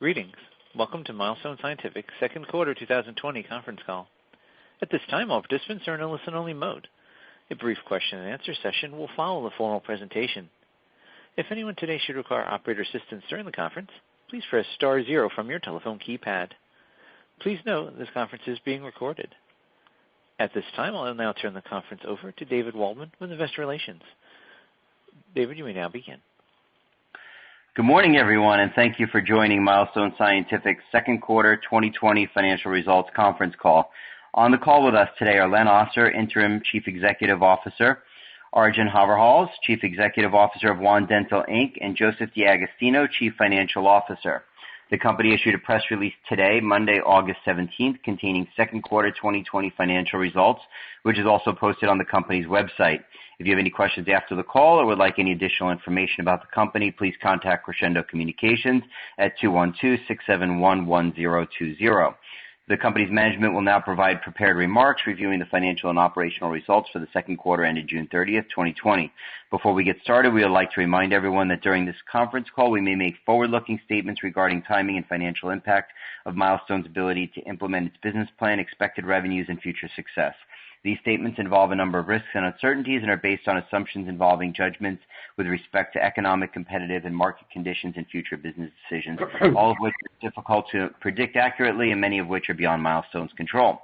Greetings. Welcome to Milestone Scientific's second quarter 2020 conference call. At this time, all participants are in a listen-only mode. A brief question-and-answer session will follow the formal presentation. If anyone today should require operator assistance during the conference, please press star zero from your telephone keypad. Please note this conference is being recorded. At this time, I'll now turn the conference over to David Waldman with Investor Relations. David, you may now begin. Good morning, everyone, and thank you for joining Milestone Scientific's second quarter 2020 financial results conference call. On the call with us today are Len Osser, Interim Chief Executive Officer, Arjun Haverhals, Chief Executive Officer of One Dental Inc., and Joseph D'Agostino, Chief Financial Officer. The company issued a press release today, Monday, August 17th, containing second quarter 2020 financial results, which is also posted on the company's website. If you have any questions after the call or would like any additional information about the company, please contact Crescendo Communications at 212-671-1020. The company's management will now provide prepared remarks reviewing the financial and operational results for the second quarter ended June 30th, 2020. Before we get started, we would like to remind everyone that during this conference call, we may make forward-looking statements regarding timing and financial impact of Milestone's ability to implement its business plan, expected revenues, and future success. These statements involve a number of risks and uncertainties and are based on assumptions involving judgments with respect to economic, competitive, and market conditions and future business decisions, all of which are difficult to predict accurately and many of which are beyond Milestone's control.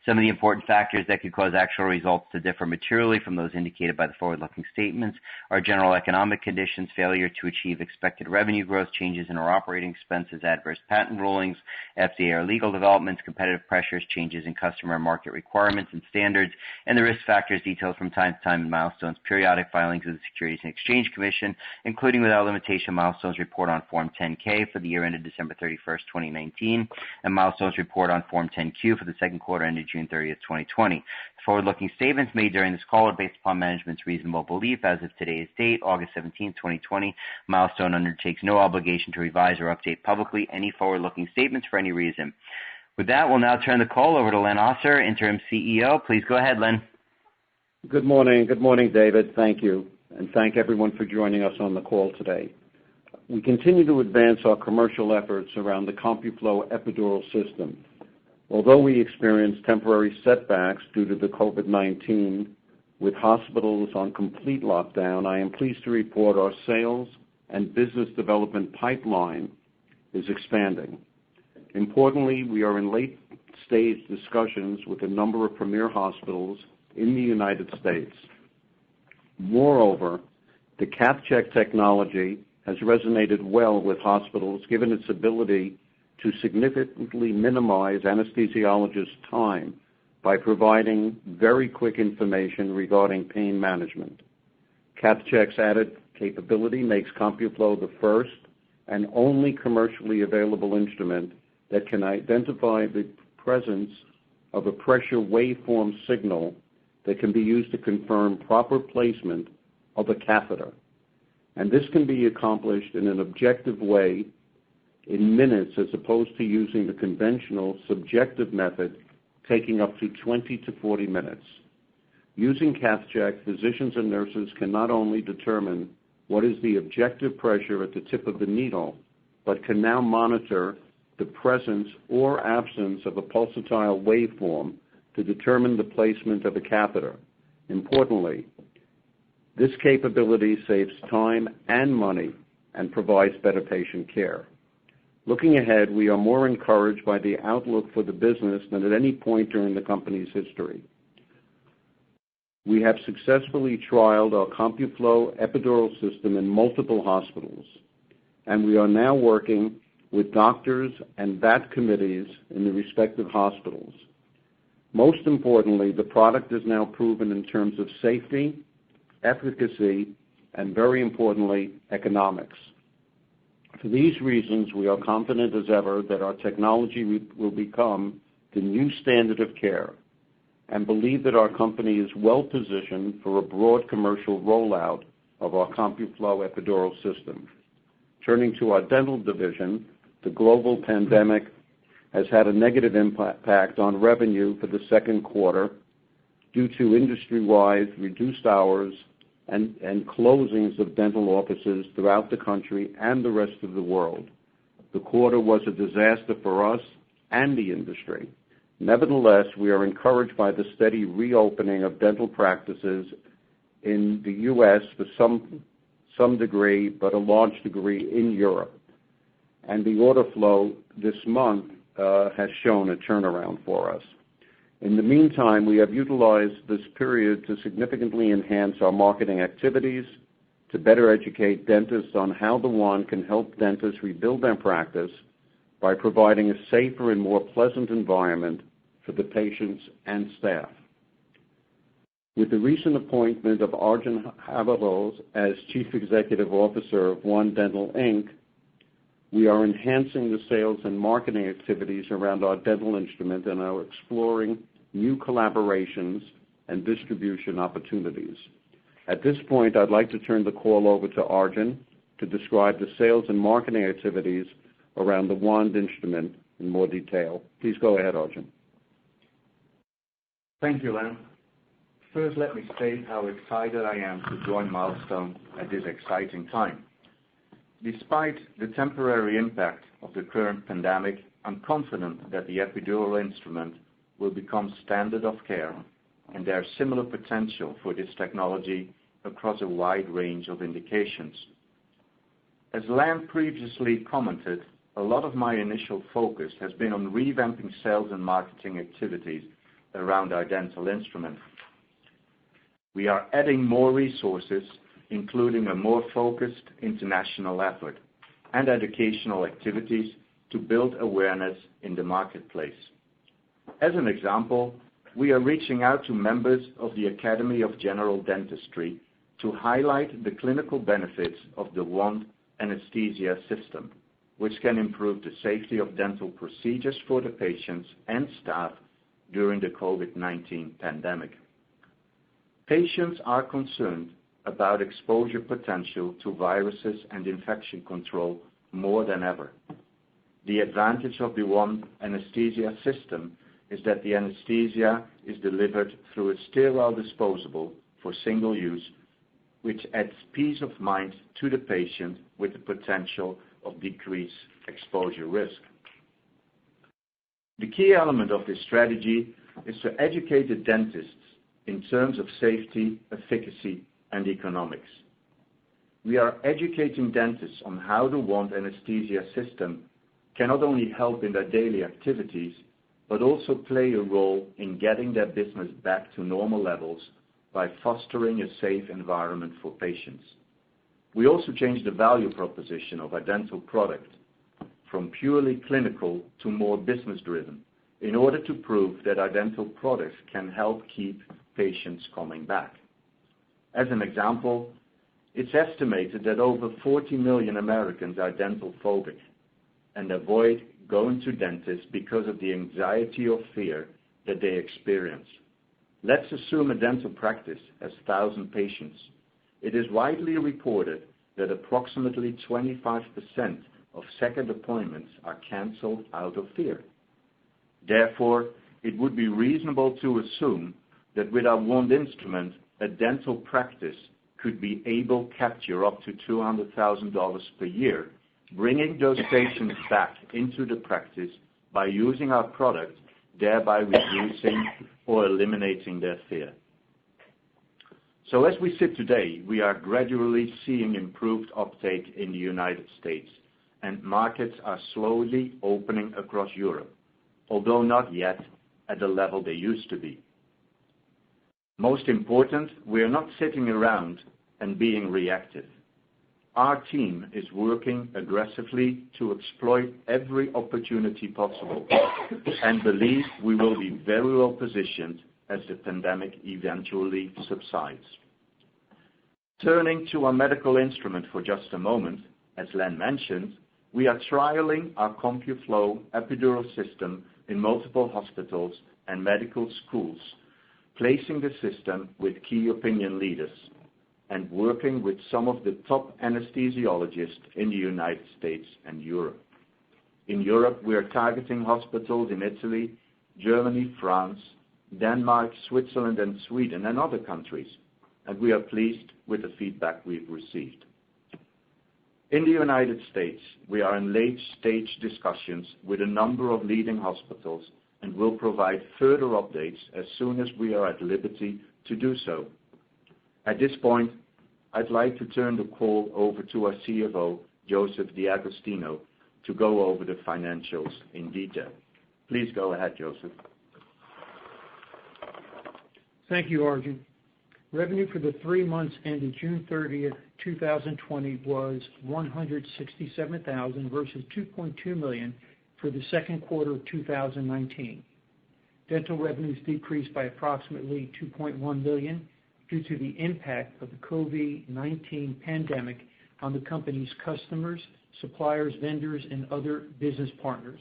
Some of the important factors that could cause actual results to differ materially from those indicated by the forward-looking statements are general economic conditions, failure to achieve expected revenue growth, changes in our operating expenses, adverse patent rulings, FDA or legal developments, competitive pressures, changes in customer and market requirements and standards, and the risk factors detailed from time to time in Milestone's periodic filings with the Securities and Exchange Commission, including without limitation Milestone's report on Form 10-K for the year ended December 31st, 2019, and Milestone's report on Form 10-Q for the second quarter ended June 30th, 2020. The forward-looking statements made during this call are based upon management's reasonable belief as of today's date, August 17th, 2020. Milestone undertakes no obligation to revise or update publicly any forward-looking statements for any reason. With that, we'll now turn the call over to Len Osser, Interim CEO. Please go ahead, Len. Good morning. Good morning, David. Thank you. And thank everyone for joining us on the call today. We continue to advance our commercial efforts around the CompuFlo epidural system. Although we experienced temporary setbacks due to the COVID-19 with hospitals on complete lockdown, I am pleased to report our sales and business development pipeline is expanding. Importantly, we are in late-stage discussions with a number of premier hospitals in the United States. Moreover, the CathCheck technology has resonated well with hospitals given its ability to significantly minimize anesthesiologists' time by providing very quick information regarding pain management. CathCheck's added capability makes CompuFlo the first and only commercially available instrument that can identify the presence of a pressure waveform signal that can be used to confirm proper placement of a catheter. And this can be accomplished in an objective way in minutes as opposed to using the conventional subjective method taking up to 20 to 40 minutes. Using CathCheck, physicians and nurses can not only determine what is the objective pressure at the tip of the needle, but can now monitor the presence or absence of a pulsatile waveform to determine the placement of a catheter. Importantly, this capability saves time and money and provides better patient care. Looking ahead, we are more encouraged by the outlook for the business than at any point during the company's history. We have successfully trialed our CompuFlo epidural system in multiple hospitals, and we are now working with doctors and VAT committees in the respective hospitals. Most importantly, the product is now proven in terms of safety, efficacy, and very importantly, economics. For these reasons, we are confident as ever that our technology will become the new standard of care and believe that our company is well positioned for a broad commercial rollout of our CompuFlo epidural system. Turning to our dental division, the global pandemic has had a negative impact on revenue for the second quarter due to industry-wide reduced hours and closings of dental offices throughout the country and the rest of the world. The quarter was a disaster for us and the industry. Nevertheless, we are encouraged by the steady reopening of dental practices in the U.S. for some degree, but a large degree in Europe. And the order flow this month has shown a turnaround for us. In the meantime, we have utilized this period to significantly enhance our marketing activities, to better educate dentists on how the wand can help dentists rebuild their practice by providing a safer and more pleasant environment for the patients and staff. With the recent appointment of Arjun Havalos as Chief Executive Officer of Wand Dental, Inc., we are enhancing the sales and marketing activities around our dental instrument and are exploring new collaborations and distribution opportunities. At this point, I'd like to turn the call over to Arjun to describe the sales and marketing activities around the wand instrument in more detail. Please go ahead, Arjun. Thank you, Len. First, let me state how excited I am to join Milestone at this exciting time. Despite the temporary impact of the current pandemic, I'm confident that the epidural instrument will become standard of care, and there is similar potential for this technology across a wide range of indications. As Len previously commented, a lot of my initial focus has been on revamping sales and marketing activities around our dental instrument. We are adding more resources, including a more focused international effort and educational activities to build awareness in the marketplace. As an example, we are reaching out to members of the Academy of General Dentistry to highlight the clinical benefits of the wand anesthesia system, which can improve the safety of dental procedures for the patients and staff during the COVID-19 pandemic. Patients are concerned about exposure potential to viruses and infection control more than ever. The advantage of the wand anesthesia system is that the anesthesia is delivered through a sterile disposable for single use, which adds peace of mind to the patient with the potential of decreased exposure risk. The key element of this strategy is to educate the dentists in terms of safety, efficacy, and economics. We are educating dentists on how the wand anesthesia system can not only help in their daily activities, but also play a role in getting their business back to normal levels by fostering a safe environment for patients. We also changed the value proposition of our dental product from purely clinical to more business-driven in order to prove that our dental products can help keep patients coming back. As an example, it's estimated that over 40 million Americans are dental phobic and avoid going to dentists because of the anxiety or fear that they experience. Let's assume a dental practice has 1,000 patients. It is widely reported that approximately 25% of second appointments are canceled out of fear. Therefore, it would be reasonable to assume that with our wand instrument, a dental practice could be able to capture up to $200,000 per year, bringing those patients back into the practice by using our product, thereby reducing or eliminating their fear. So as we sit today, we are gradually seeing improved uptake in the United States, and markets are slowly opening across Europe, although not yet at the level they used to be. Most important, we are not sitting around and being reactive. Our team is working aggressively to exploit every opportunity possible and believe we will be very well positioned as the pandemic eventually subsides. Turning to our medical instrument for just a moment, as Len mentioned, we are trialing our CompuFlow epidural system in multiple hospitals and medical schools, placing the system with key opinion leaders and working with some of the top anesthesiologists in the United States and Europe. In Europe, we are targeting hospitals in Italy, Germany, France, Denmark, Switzerland, and Sweden, and other countries, and we are pleased with the feedback we've received. In the United States, we are in late-stage discussions with a number of leading hospitals and will provide further updates as soon as we are at liberty to do so. At this point, I'd like to turn the call over to our CFO, Joseph DeAgostino, to go over the financials in detail. Please go ahead, Joseph. Thank you, Arjun. Revenue for the 3 months ended June 30th, 2020 was $167,000 versus $2.2 million for the second quarter of 2019. Dental revenues decreased by approximately $2.1 million due to the impact of the COVID-19 pandemic on the company's customers, suppliers, vendors, and other business partners.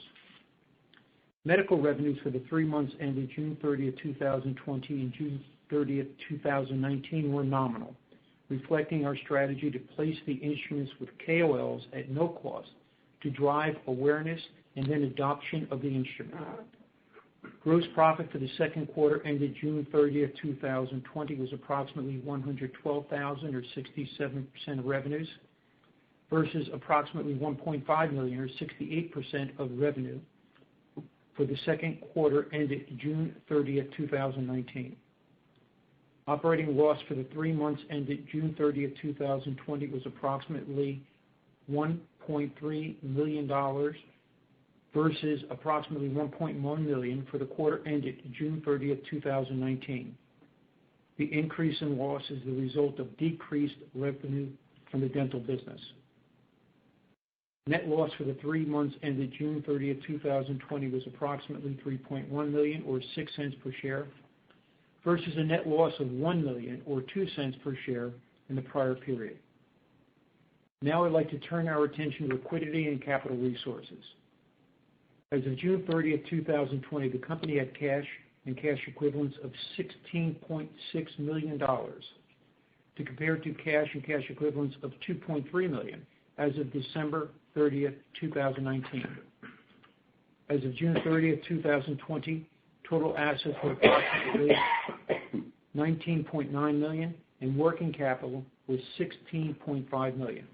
Medical revenues for the 3 months ended June 30th, 2020 and June 30th, 2019 were nominal, reflecting our strategy to place the instruments with KOLs at no cost to drive awareness and then adoption of the instrument. Gross profit for the second quarter ended June 30th, 2020 was approximately $112,000 or 67% of revenues versus approximately $1.5 million or 68% of revenue for the second quarter ended June 30th, 2019. Operating loss for the 3 months ended June 30th, 2020 was approximately $1.3 million versus approximately $1.1 million for the quarter ended June 30th, 2019. The increase in loss is the result of decreased revenue from the dental business. Net loss for the 3 months ended June 30th, 2020 was approximately $3.1 million or 6 cents per share versus a net loss of $1 million or 2 cents per share in the prior period. Now I'd like to turn our attention to liquidity and capital resources. As of June 30th, 2020, the company had cash and cash equivalents of $16.6 million to compare to cash and cash equivalents of $2.3 million as of December 30th, 2019. As of June 30th, 2020, total assets were approximately $19.9 million and working capital was $16.5 million.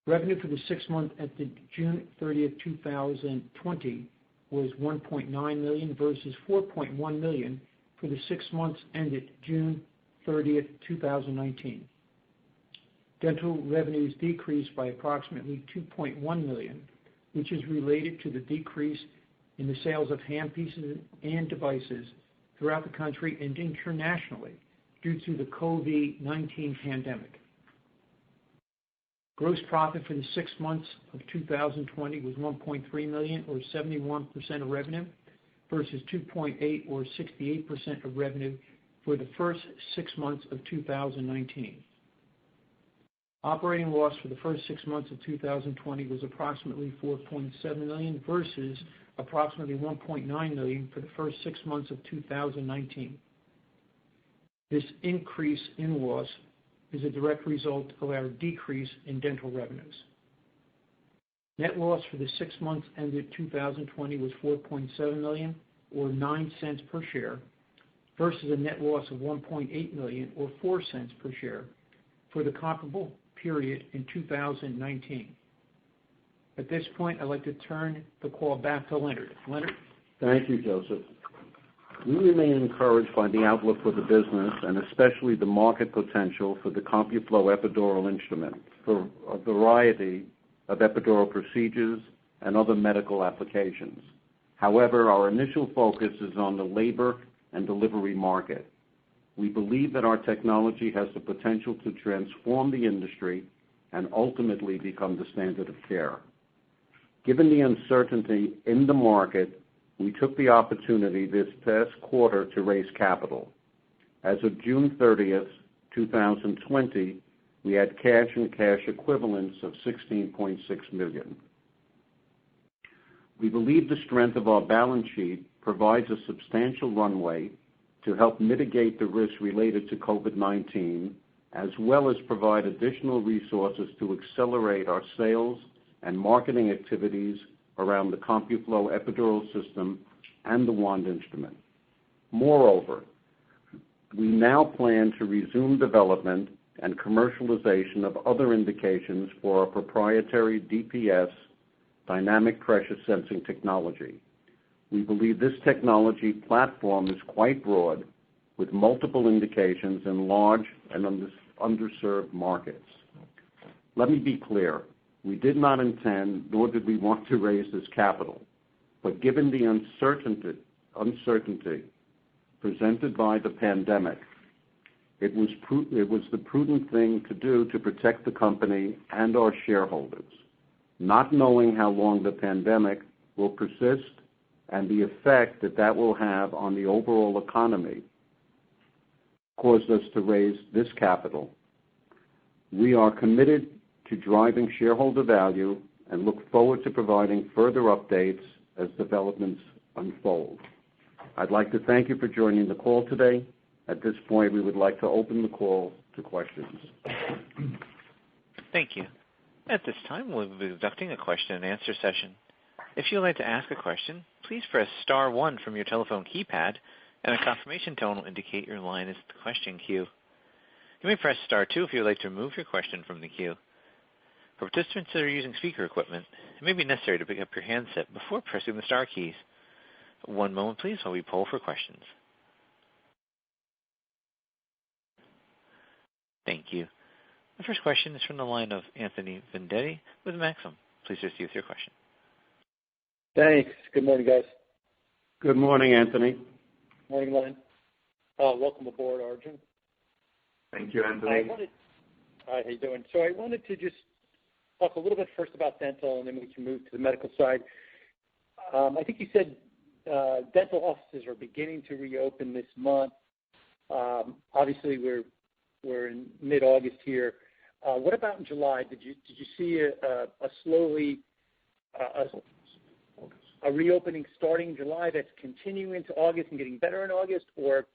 Revenue for the 6 months ended June 30th, 2020 was $1.9 million versus $4.1 million for the 6 months ended June 30th, 2019. Dental revenues decreased by approximately $2.1 million, which is related to the decrease in the sales of handpieces and devices throughout the country and internationally due to the COVID-19 pandemic. Gross profit for the 6 months of 2020 was $1.3 million or 71% of revenue versus $2.8 or 68% of revenue for the first 6 months of 2019. Operating loss for the first 6 months of 2020 was approximately $4.7 million versus approximately $1.9 million for the first 6 months of 2019. This increase in loss is a direct result of our decrease in dental revenues. Net loss for the 6 months ended 2020 was $4.7 million or 9 cents per share versus a net loss of $1.8 million or 4 cents per share for the comparable period in 2019. At this point, I'd like to turn the call back to Leonard. Leonard? Thank you, Joseph. We remain encouraged by the outlook for the business and especially the market potential for the CompuFlo epidural instrument for a variety of epidural procedures and other medical applications. However, our initial focus is on the labor and delivery market. We believe that our technology has the potential to transform the industry and ultimately become the standard of care. Given the uncertainty in the market, we took the opportunity this past quarter to raise capital. As of June 30th, 2020, we had cash and cash equivalents of $16.6 million. We believe the strength of our balance sheet provides a substantial runway to help mitigate the risks related to COVID-19, as well as provide additional resources to accelerate our sales and marketing activities around the CompuFlo epidural system and the wand instrument. Moreover, we now plan to resume development and commercialization of other indications for our proprietary DPS, dynamic pressure sensing technology. We believe this technology platform is quite broad, with multiple indications in large and underserved markets. Let me be clear. We did not intend, nor did we want to raise this capital, but given the uncertainty presented by the pandemic, it was the prudent thing to do to protect the company and our shareholders. Not knowing how long the pandemic will persist and the effect that will have on the overall economy caused us to raise this capital. We are committed to driving shareholder value and look forward to providing further updates as developments unfold. I'd like to thank you for joining the call today. At this point, we would like to open the call to questions. Thank you. At this time, we'll be conducting a question-and-answer session. If you'd like to ask a question, please press star 1 from your telephone keypad, and a confirmation tone will indicate your line is in the question queue. You may press star 2 if you would like to remove your question from the queue. For participants that are using speaker equipment, it may be necessary to pick up your handset before pressing the star keys. One moment, please, while we poll for questions. Thank you. The first question is from the line of Anthony Vendetti with Maxim. Please proceed with your question. Thanks. Good morning, guys. Good morning, Anthony. Morning, Len. Welcome aboard, Arjun. Thank you, Anthony. Hi, how you doing? So I wanted to just talk a little bit first about dental, and then we can move to the medical side. I think you said dental offices are beginning to reopen this month. Obviously, we're in mid-August here. What about in July? Did you see a reopening starting in July that's continuing into August and getting better in August, or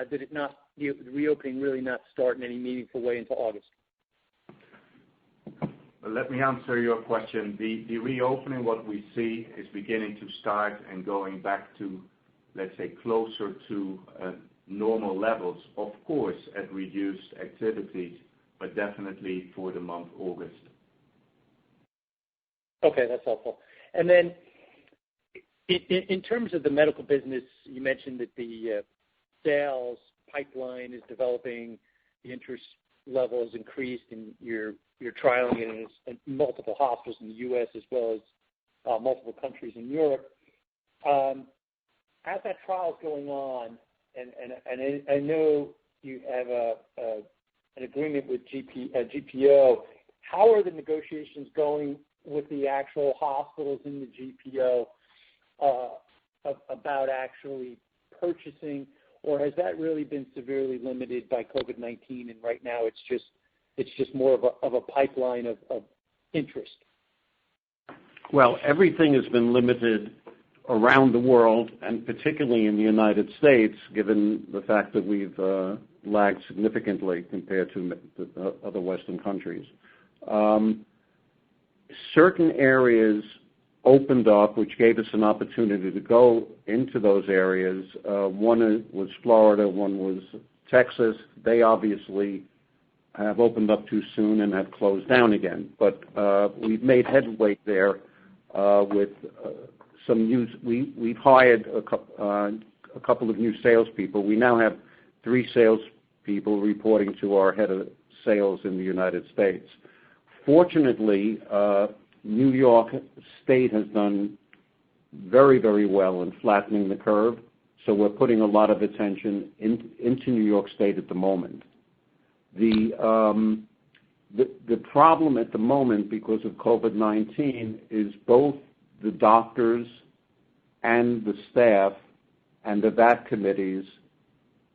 did it not? The reopening really not start in any meaningful way into August? Let me answer your question. The reopening, what we see, is beginning to start and going back to, let's say, closer to normal levels, of course, at reduced activities, but definitely for the month August. Okay, that's helpful. And then in terms of the medical business, you mentioned that the sales pipeline is developing, the interest level has increased, and you're trialing it in multiple hospitals in the U.S. as well as multiple countries in Europe. As that trial is going on, and I know you have an agreement with GPO, how are the negotiations going with the actual hospitals in the GPO about actually purchasing, or has that really been severely limited by COVID-19, and right now it's just more of a pipeline of interest? Well, everything has been limited around the world, and particularly in the United States, given the fact that we've lagged significantly compared to the other Western countries. Certain areas opened up, which gave us an opportunity to go into those areas. One was Florida, one was Texas. They obviously have opened up too soon and have closed down again. But we've made headway there with some news. We've hired a couple of new salespeople. We now have 3 salespeople reporting to our head of sales in the United States. Fortunately, New York State has done very, very well in flattening the curve, so we're putting a lot of attention into New York State at the moment. The problem at the moment, because of COVID-19, is both the doctors and the staff and the VAT committees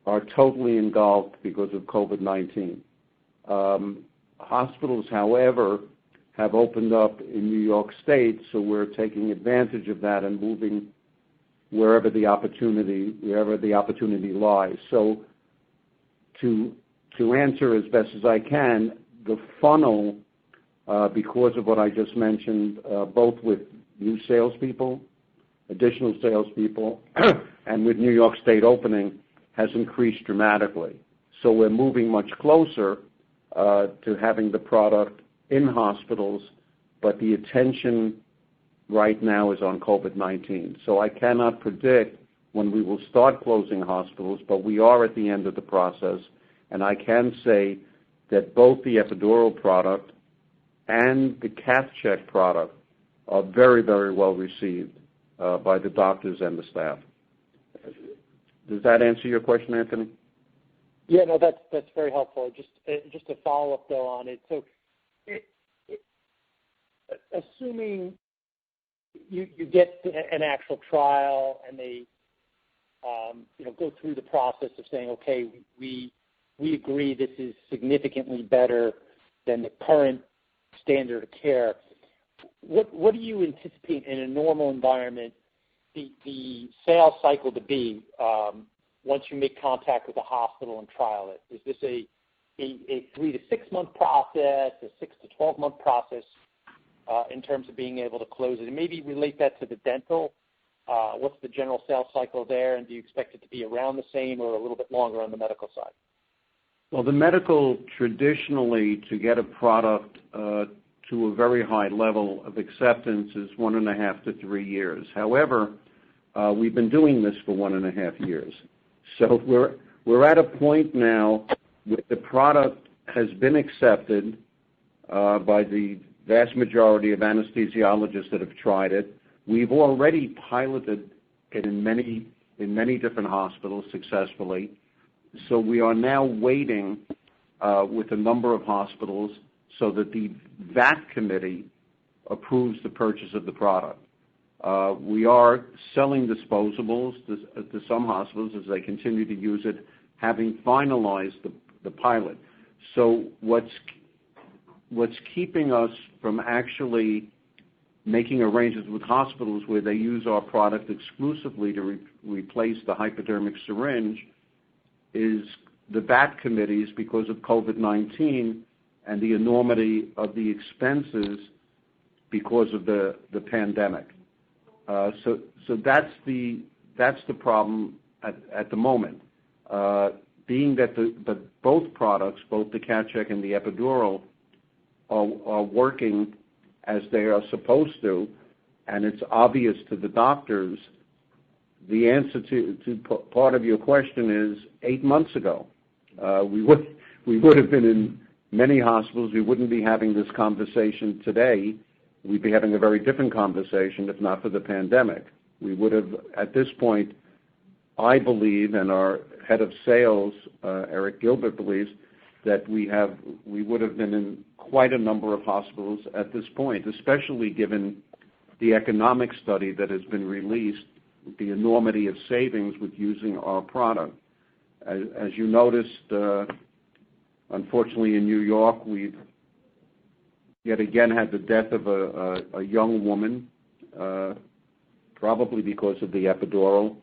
are totally engulfed because of COVID-19. Hospitals, however, have opened up in New York State, so we're taking advantage of that and moving wherever the opportunity lies. So to answer as best as I can, the funnel, because of what I just mentioned, both with new salespeople, additional salespeople, and with New York State opening, has increased dramatically. So we're moving much closer, to having the product in hospitals, but the attention right now is on COVID-19. So I cannot predict when we will start closing hospitals, but we are at the end of the process, and I can say that both the epidural product and the cath check product are very, very well received by the doctors and the staff. Does that answer your question, Anthony? Yeah, no, that's very helpful. Just to follow up though on it. So, assuming you get an actual trial and they go through the process of saying, okay, we agree this is significantly better than the current standard of care. What do you anticipate in a normal environment the sales cycle to be once you make contact with a hospital and trial it? Is this a 3 to 6 month process, a 6 to 12 month process in terms of being able to close it? And maybe relate that to the dental. What's the general sales cycle there, and do you expect it to be around the same or a little bit longer on the medical side? Well, the medical, traditionally, to get a product to a very high level of acceptance is 1.5 to 3 years. However, we've been doing this for 1.5 years. So we're at a point now where the product has been accepted by the vast majority of anesthesiologists that have tried it. We've already piloted it in many different hospitals successfully. So we are now waiting with a number of hospitals so that the VAT committee approves the purchase of the product. We are selling disposables to some hospitals as they continue to use it, having finalized the pilot. So what's keeping us from actually making arrangements with hospitals where they use our product exclusively to replace the hypodermic syringe is the VAT committees because of COVID-19 and the enormity of the expenses because of the pandemic. So that's the problem at the moment. Being that both products, both the cath check and the epidural, are working as they are supposed to, and it's obvious to the doctors, the answer to part of your question is 8 months ago. We would have been in many hospitals. We wouldn't be having this conversation today. We'd be having a very different conversation if not for the pandemic. We would have, at this point, I believe, and our head of sales, Eric Gilbert, believes that we would have been in quite a number of hospitals at this point, especially given the economic study that has been released, the enormity of savings with using our product. As you noticed, unfortunately in New York, we've yet again had the death of a young woman, probably because of the epidural.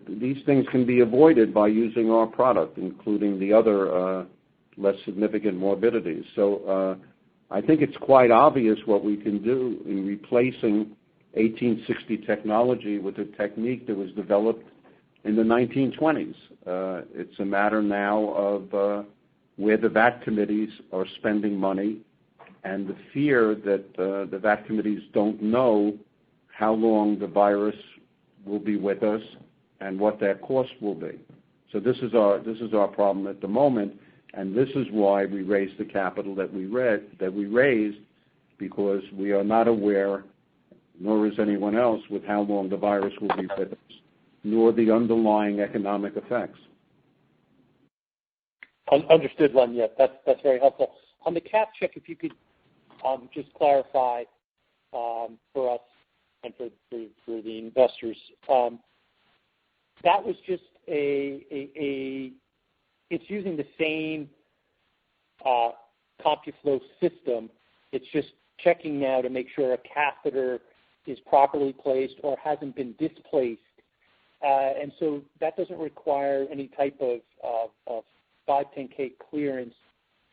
These things can be avoided by using our product, including the other less significant morbidities. So I think it's quite obvious what we can do in replacing 1860 technology with a technique that was developed in the 1920s. It's a matter now of where the VAT committees are spending money and the fear that the VAT committees don't know how long the virus will be with us and what that cost will be. So this is our problem at the moment, and this is why we raised the capital that we raised, because we are not aware, nor is anyone else, with how long the virus will be with us, nor the underlying economic effects. Understood, Len. Yeah, that's very helpful. On the cath check, if you could just clarify for us and for the investors, that was just it's using the same CompuFlow system. It's just checking now to make sure a catheter is properly placed or hasn't been displaced. And so that doesn't require any type of 510K clearance.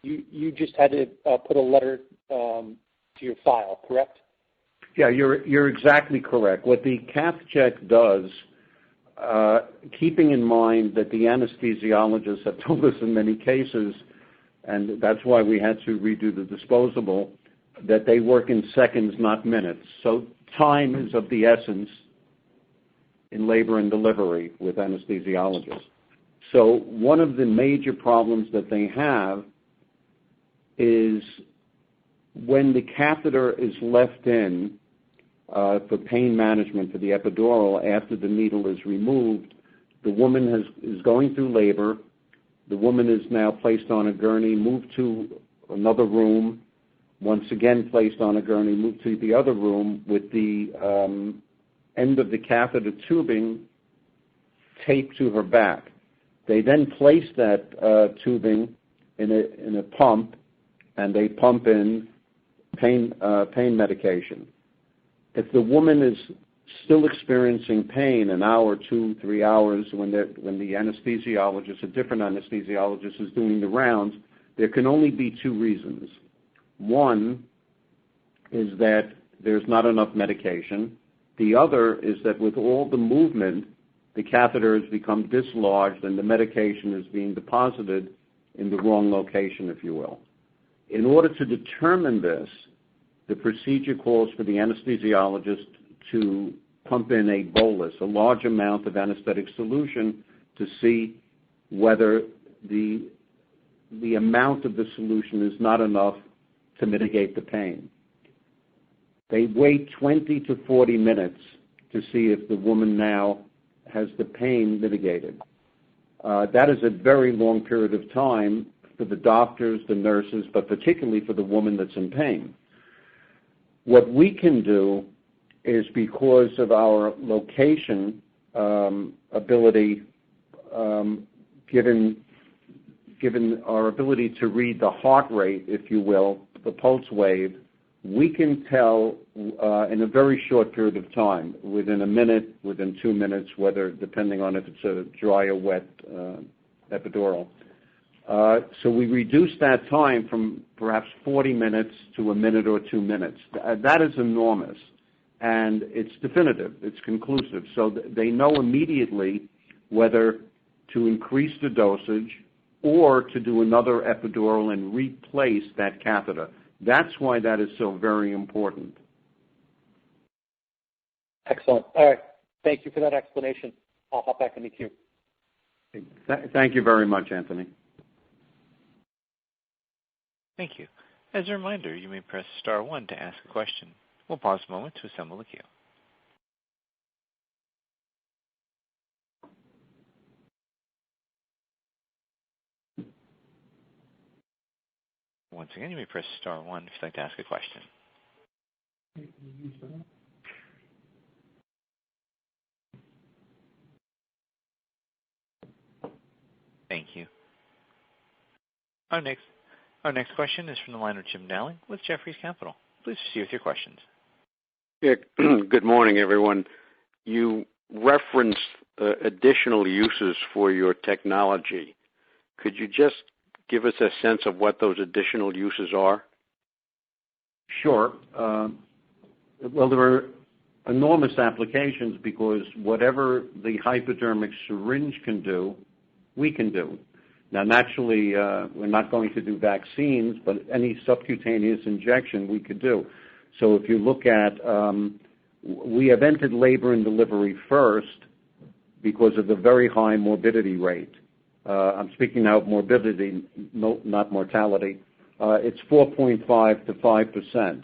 You just had to put a letter to your file, correct? Yeah, you're exactly correct. What the cath check does, keeping in mind that the anesthesiologists have told us in many cases, and that's why we had to redo the disposable, that they work in seconds, not minutes. So time is of the essence in labor and delivery with anesthesiologists. So one of the major problems that they have is when the catheter is left in for pain management for the epidural after the needle is removed, the woman is going through labor. The woman is now placed on a gurney, moved to another room, once again placed on a gurney, moved to the other room with the end of the catheter tubing taped to her back. They then place that tubing in a pump, and they pump in pain medication. If the woman is still experiencing pain an hour, 2, 3 hours, when the anesthesiologist, a different anesthesiologist, is doing the rounds, there can only be 2 reasons. One is that there's not enough medication. The other is that with all the movement, the catheter has become dislodged and the medication is being deposited in the wrong location, if you will. In order to determine this, the procedure calls for the anesthesiologist to pump in a bolus, a large amount of anesthetic solution, to see whether the amount of the solution is not enough to mitigate the pain. They wait 20 to 40 minutes to see if the woman now has the pain mitigated. That is a very long period of time for the doctors, the nurses, but particularly for the woman that's in pain. What we can do is, because of our location ability, given our ability to read the heart rate, if you will, the pulse wave, we can tell in a very short period of time, within a minute, within 2 minutes, whether, depending on if it's a dry or wet epidural. So we reduce that time from perhaps 40 minutes to a minute or 2 minutes. That is enormous, and it's definitive, it's conclusive. So they know immediately whether to increase the dosage or to do another epidural and replace that catheter. That's why that is so very important. Excellent. All right. Thank you for that explanation. I'll hop back in the queue. Thank you very much, Anthony. Thank you. As a reminder, you may press star 1 to ask a question. We'll pause a moment to assemble the queue. Once again, you may press star 1 if you'd like to ask a question. Thank you. Our next question is from the line of Jim Dowling with Jefferies Capital. Please proceed with your questions. Yeah, good morning, everyone. You referenced additional uses for your technology. Could you just give us a sense of what those additional uses are? Sure. Well, there are enormous applications, because whatever the hypodermic syringe can do, we can do. Now, naturally, we're not going to do vaccines, but any subcutaneous injection we could do. So if you look at, we have entered labor and delivery first because of the very high morbidity rate. I'm speaking now of morbidity, not mortality. It's 4.5 to 5%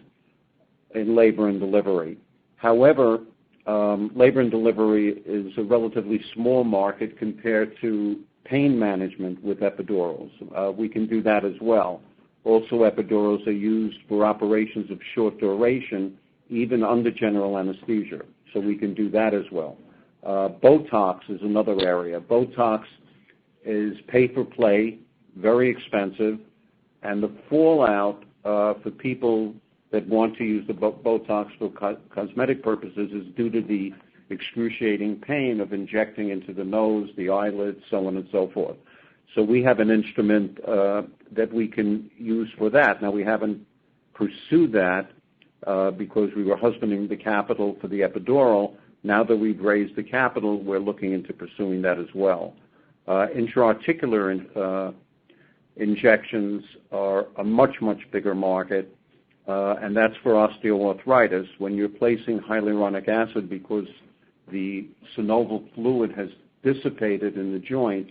in labor and delivery. However, labor and delivery is a relatively small market compared to pain management with epidurals. We can do that as well. Also, epidurals are used for operations of short duration, even under general anesthesia. So we can do that as well. Botox is another area. Botox is pay-for-play, very expensive, and the fallout for people that want to use the Botox for cosmetic purposes is due to the excruciating pain of injecting into the nose, the eyelids, so on and so forth. So we have an instrument that we can use for that. Now, we haven't pursued that because we were husbanding the capital for the epidural, Now that we've raised the capital, we're looking into pursuing that as well. Intra-articular injections are a much, much bigger market, and that's for osteoarthritis. When you're placing hyaluronic acid because the synovial fluid has dissipated in the joint,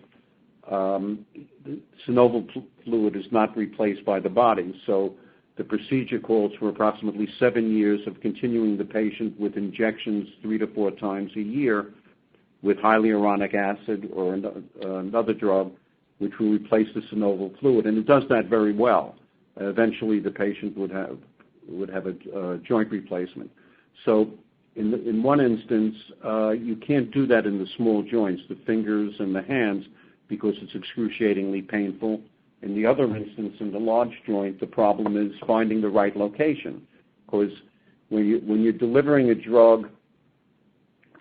the synovial fluid is not replaced by the body. So the procedure calls for approximately 7 years of continuing the patient with injections 3 to 4 times a year with hyaluronic acid or another drug which will replace the synovial fluid. And it does that very well. Eventually the patient would have a joint replacement. So in one instance, you can't do that in the small joints, the fingers and the hands, because it's excruciatingly painful. In the other instance, in the large joint, the problem is finding the right location. Because when you're delivering a drug,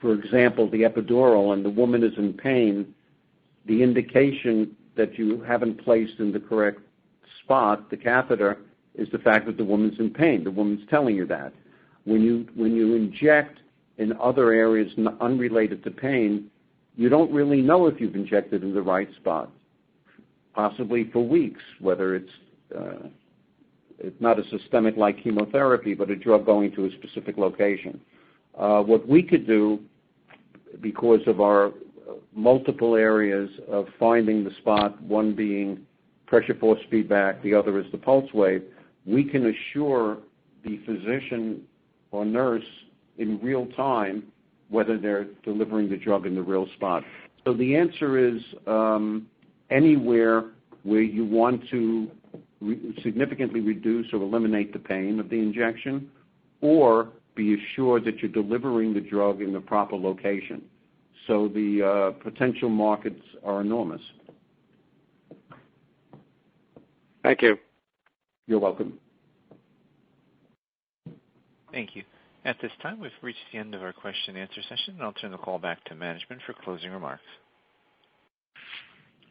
for example, the epidural, and the woman is in pain, the indication that you haven't placed in the correct spot, the catheter, is the fact that the woman's in pain. The woman's telling you that. When you inject in other areas unrelated to pain, you don't really know if you've injected in the right spot, possibly for weeks, whether it's not a systemic like chemotherapy, but a drug going to a specific location. What we could do, because of our multiple areas of finding the spot, one being pressure force feedback, the other is the pulse wave, we can assure the physician or nurse in real time whether they're delivering the drug in the real spot. So the answer is anywhere where you want to significantly reduce or eliminate the pain of the injection, or be assured that you're delivering the drug in the proper location. So the potential markets are enormous. Thank you. You're welcome. Thank you. At this time, we've reached the end of our question and answer session, and I'll turn the call back to management for closing remarks.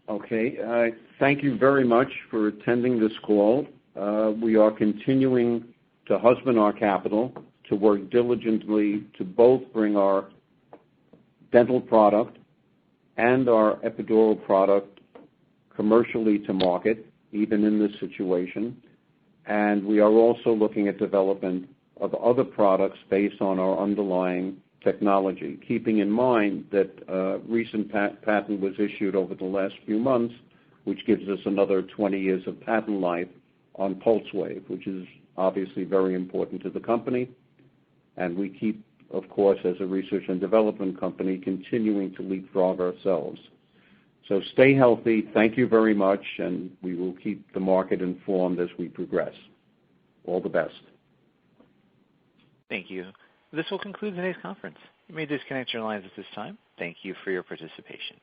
Okay. Thank you very much for attending this call. We are continuing to husband our capital, to work diligently to both bring our dental product and our epidural product commercially to market, even in this situation. And we are also looking at development of other products based on our underlying technology, keeping in mind that a recent patent was issued over the last few months, which gives us another 20 years of patent life on pulse wave, which is obviously very important to the company. And we keep, of course, as a research and development company, continuing to leapfrog ourselves. So stay healthy. Thank you very much, and we will keep the market informed as we progress. All the best. Thank you. This will conclude today's conference. You may disconnect your lines at this time. Thank you for your participation.